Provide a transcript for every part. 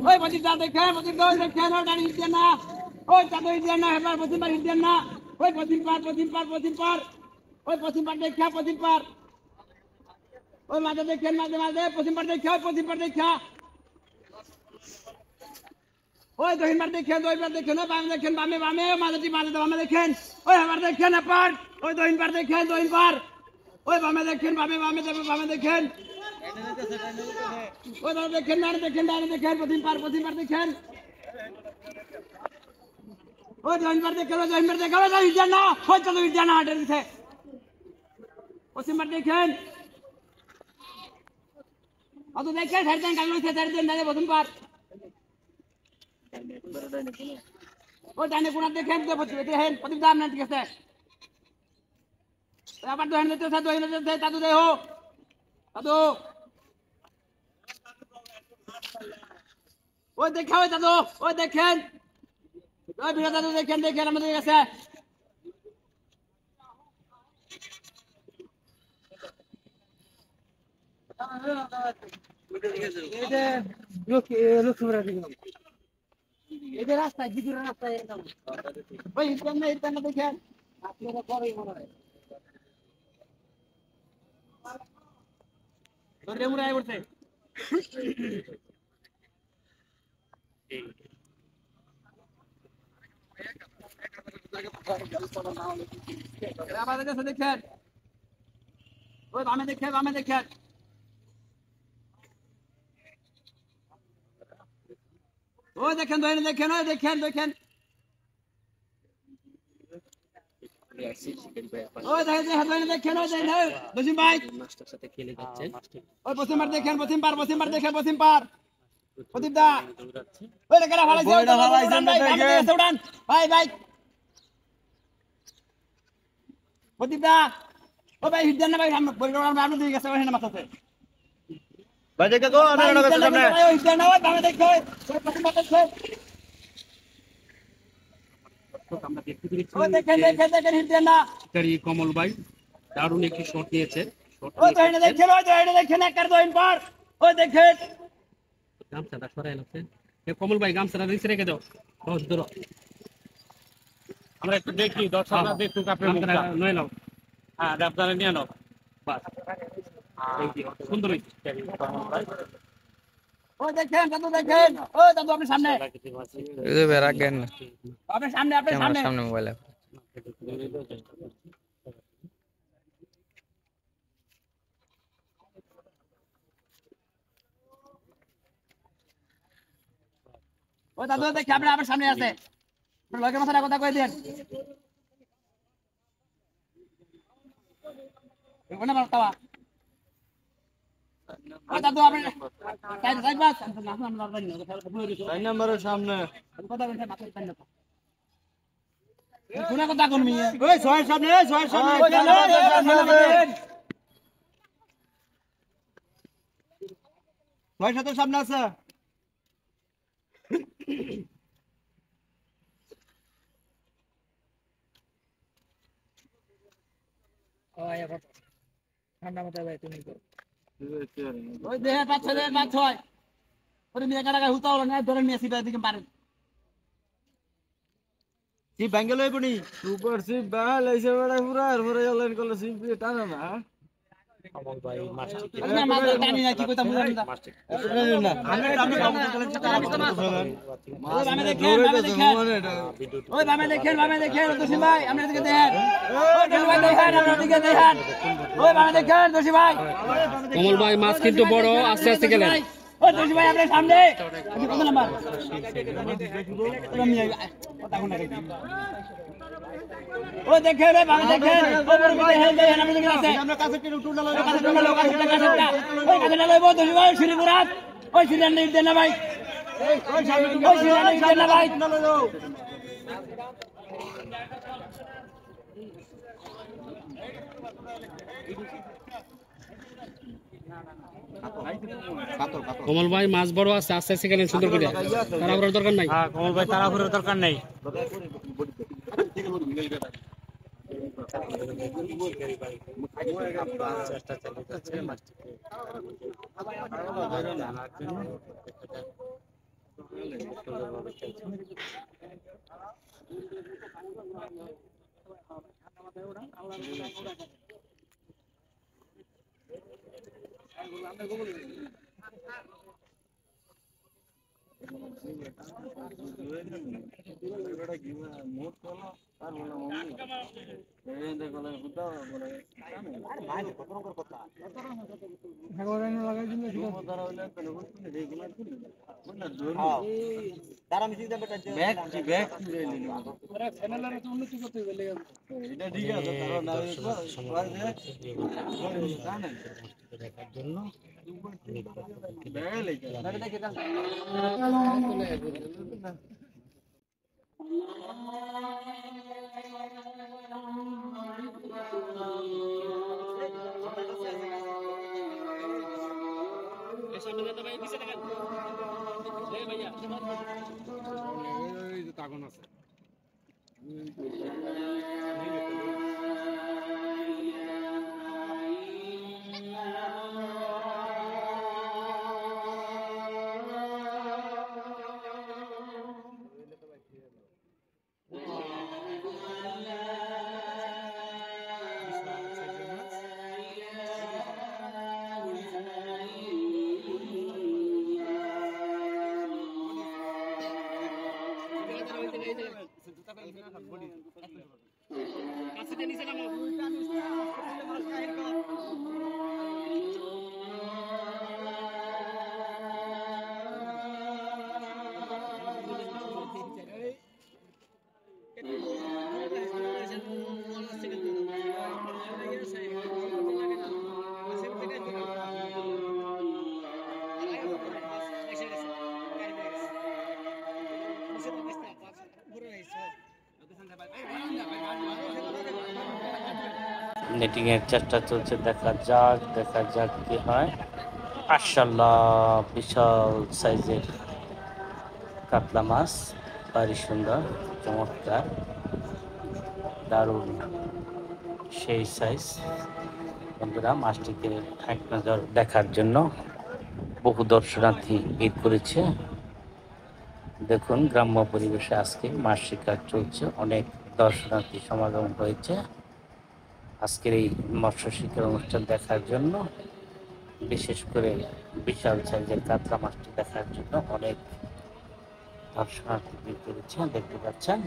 ওই প্রদীপ দা দেখেন, প্রদীপ দা দেখেন, ওই ডানি হিট দেন না, ওই চাঁদো হিট দেন না, এবার প্রদীপ পার হিট দেন না, ওই প্রদীপ পার, ওই প্রদীপ পার দেখা, প্রদীপ পার, ওই মাঝে দেখেন, মাঝে প্রদীপ পার দেখা, ওই প্রদীপ পার দেখা, ওই দহিন পার দেখেন, ওই বামে দেখেন, বামে মাঝে বামে দেখেন, ওই আমার দেখেন এপার, ওই দহিন পার দেখেন, ওই বামে দেখেন, বামে দেখেন, ওই বামে দেখেন, ডানে দেখেন, প্রদীপ পার দেখেন, ওই দহিন পার দেখেন, ওই দহিন পার না, ওই তো দহিন না হাটের দিছে, প্রদীপ পার দেখেন, অত দেখেন, সাইড দেন, কাগজ সাইড দেন, প্রদীপ পার, ওই ডানে কোনা দেখেন, প্রদীপ দাম না ঠিক আছে, আবার দহিন দিতে দাদু দেহ, দাদু ওই দেখা, ওই দাদু ওই দেখেন, ওই বিনা দাদু দেখেন আমাদের কাছে, রাস্তায় জিগুর রাস্তায় ওই ইন্টারনেট দেখেন, আপনারা পরেই মনে হয় ধরে মুড়াই উঠছে, আমাদের কাছে দেখেন, ওই বামে দেখেন, ওই দেখেন ধরে দেখেন, ওই দেখেন, ওই দেখেন, ওই দশিম ভাই মাস্টার সাথে খেলে যাচ্ছে, ওই পশ্চিম পার দেখেন, পশ্চিম পার প্রদীপ দা ওই রেখাটা ভাড়াইছে, উড়ান ভাই প্রদীপ দা ও ভাই হিট দেন না ভাই, আমরা দিয়ে গেছে, ওখানে মাথাতে ভাই দেখে তো আমি ওর কাছে সামনে হিট দেন না, ওই বামে দেখো, ওই পশ্চিম পার দেখো, আমরা দেখতে পেরেছি ওই দেখেন হিট দেন না, কমল ভাই দারুণ একটি শট নিয়েছে, ওই তো এটা দেখেন একার দইন পার, ওই দেখেন গামছাটা সরাই লাগছে, কমল ভাই গামছাটা নিচে রেখে দাও, বস ধরো, আমরা একটু দেখি দর্শকরা দেখুক আপনার মুখটা নয় নাও, হ্যাঁ আপনারা নিয়ে নাও বাস সুন্দর হয়েছে। ওই দেখেন দেখেন, ওই দাদু আপনি সামনে, রাখেন না আপনি সামনে ক্যামেরার সামনে মোবাইল ওই দাদু দেখে আপনি আপনার সামনে আছে, লোকের মাথাটা কথা কয়ে দেন, ওখানে বার্তাবা ওই দাদু আপনি সাইড বাস লাইন নাম্বারের সামনে কথা বলছেন মাথায় টাইম না কোন কথা কোন মিয়া, ওই ছয়ের সামনে ছয় সাথে সামনে আছে ঠান্ডা মাথায় ভাই তুমি ওই দেহে পাঁচ ছয় ওরে মিয়া কাটা হুতা হলো না, ধরে নিয়ে সিধা দিকে পারেন সিপ ভাঙ্গে লই পড়ি সুপার সিপ বাল এসে বড় পুরা আর পরে অনলাইন করলে সিপ টানা না কমল ভাই মাস্টার না মাথা টানি না কি কইতা বুঝাম না, আমরা কমপ্লিট করলে তারা কত বলেন ওই বামে দেখেন দোষী ভাই আমরা দিকে দেখেন, ওই দোষী ভাই দেখেন আমরা দিকে দেখেন, ওই বামে দেখেন দোষী ভাই, কমল ভাই মাছ কিন্তু বড়, আস্তে আস্তে গেলেন, ওই দোষী ভাই আপনার সামনে, আপনি কত নাম্বার ওই দেখেন রে বামে দেখেন, ওই বড় দেখেন আমরা দিকে আছে, আমরা কাছে কি টুনা লই ওই কাছে লইব দোষী ভাই শ্রীপুরাত, ওই সিলেন নিট দেন না ভাই, ওই সিলেন নিট দেন না ভাই, কমল ভাই মাছ বড় আছে, আস্তে আস্তে গেলেন সুন্দর করে, তাড়াহুড়োর দরকার নাই। হ্যাঁ কমল ভাই তাড়াহুড়োর দরকার নাই চেষ্টা চালিয়ে যাচ্ছে মাছটিকে জানার জন্য। তারা মিশিয়ে যাবে দেখার জন্য তাগন আছে নেটিং এর চেষ্টা চলছে, দেখা যাক কি হয়। মাশাআল্লাহ, বিশাল সাইজের কাতলা মাছ, ভারী সুন্দর, চমৎকার, দারুণ, সেই সাইজ। বন্ধুরা, মাছটিকে এক নজর দেখার জন্য বহু দর্শনার্থী ভিড় করেছে। দেখুন, গ্রাম্য পরিবেশে আজকে মাছ শিকার চলছে, অনেক দর্শনার্থী সমাগম হয়েছে আজকের এই মৎস্য শিকার অনুষ্ঠান দেখার জন্য। বিশেষ করে বিশাল সাইজের কাতলা মাছটি দেখার জন্য অনেক দর্শনার্থী ভিড় করেছে, দেখতে পাচ্ছেন।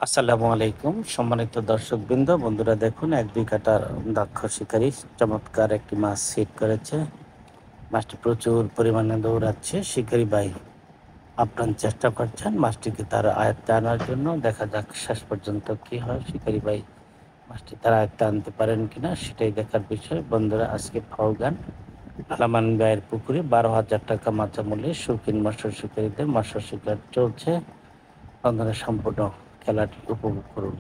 আসসালামু আলাইকুম সম্মানিত দর্শকবৃন্দ, বন্ধুরা দেখুন, 1-2 কাটার দক্ষ শিকারী চমৎকার একটি মাছ হিট করেছে। মাছটি প্রচুর পরিমাণে দৌড়াচ্ছে। শিকারী ভাই আপ্রাণ চেষ্টা করছেন মাছটিকে তার আয়ত্তে আনার জন্য। দেখা যাক শেষ পর্যন্ত কি হয়, শিকারী ভাই মাছটি তার আয়ত্তে আনতে পারেন কিনা, সেটাই দেখার বিষয়। বন্ধুরা, আজকে ফাউগান আলামান গায়ের পুকুরে 12,000 টাকা মাচা মূল্যে শৌখিন মৎস্য শিকারীদের মৎস্য শিকার চলছে। বন্ধুরা, সম্পূর্ণ খেলাটি উপভোগ করুন।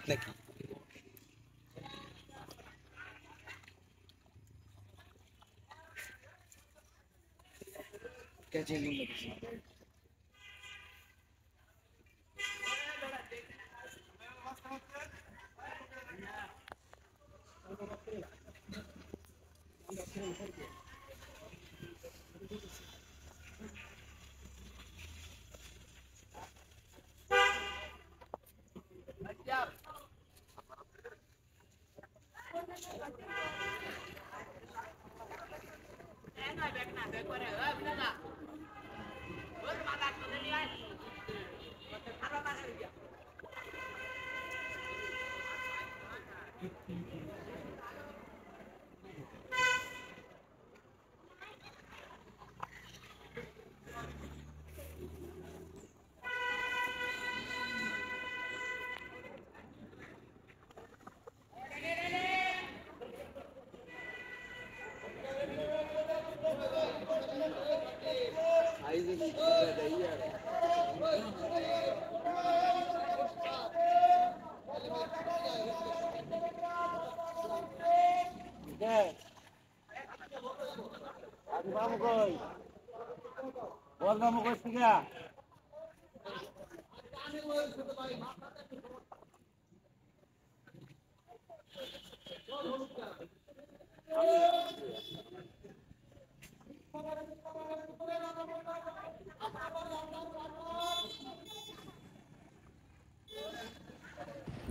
নাকি মামু কই বল মামু কই শিখা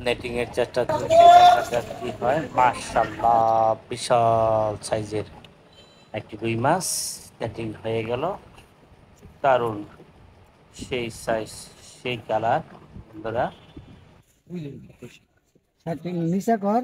নেটিং এর চেষ্টা চলছে, দেখা যাক কি হয়। মাশাআল্লাহ, বিশাল সাইজের একটি রুই মাছ নেটিং হয়ে গেল। দারুণ, সেই সাইজ, সেই কালার। বন্ধুরা নিচা কর।